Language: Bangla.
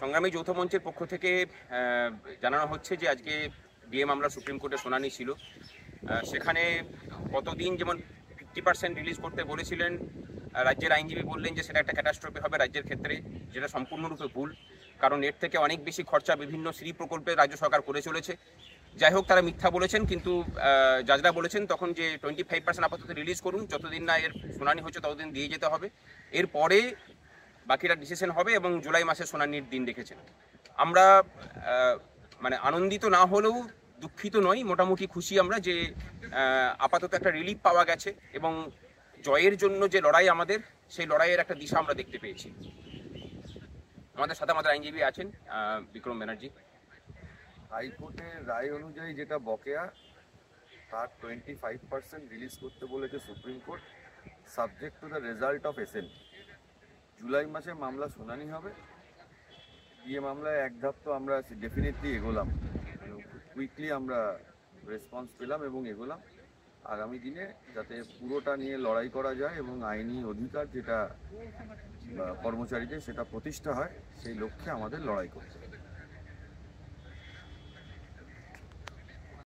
সংগ্রামী যৌথ মঞ্চের পক্ষ থেকে জানানো হচ্ছে যে আজকে ডিএ মামলা সুপ্রিম কোর্টে শুনানি ছিল। সেখানে কতদিন যেমন 50% রিলিজ করতে বলেছিলেন, রাজ্যের আইনজীবী বললেন যে সেটা একটা ক্যাটাস্ট্রফি হবে রাজ্যের ক্ষেত্রে, যেটা সম্পূর্ণরূপে ভুল। কারণ এর থেকে অনেক বেশি খরচা বিভিন্ন শ্রী প্রকল্পে রাজ্য সরকার করে চলেছে। যাই হোক, তারা মিথ্যা বলেছেন, কিন্তু জাজরা বলেছেন তখন যে 25% আপাতত রিলিজ করুন, যতদিন না এর শুনানি হচ্ছে ততদিন দিয়ে যেতে হবে, এরপরে বাকিটা ডিসিশন হবে, এবং জুলাই মাসে শুনানির দিন রেখেছেন। আমরা মানে আনন্দিত না হলেও দুঃখিত নই, মোটামুটি খুশি আমরা যে আপাতত একটা রিলিফ পাওয়া গেছে, এবং জয়ের জন্য যে লড়াই আমাদের, সেই লড়াইয়ের একটা দিশা আমরা দেখতে পেয়েছি। আমাদের সাথে আমাদের আইনজীবী আছেন বিক্রম ব্যানার্জি। হাইকোর্টের রায় অনুযায়ী যেটা বকেয়া, তার 25% রিলিজ করতে বলেছে supreme court, subject to the result of SLP. July মাসে মামলা শুনানি হবে। ডিএ মামলায় এক ধাপ তো আমরা ডেফিনেটলি এগোলাম, কুইকলি আমরা রেসপন্স পেলাম এবং এগোলাম। আগামী দিনে যাতে পুরোটা নিয়ে লড়াই করা যায় এবং আইনি অধিকার যেটা কর্মচারীদের সেটা প্রতিষ্ঠা হয়, সেই লক্ষ্যে আমাদের লড়াই করতে হবে।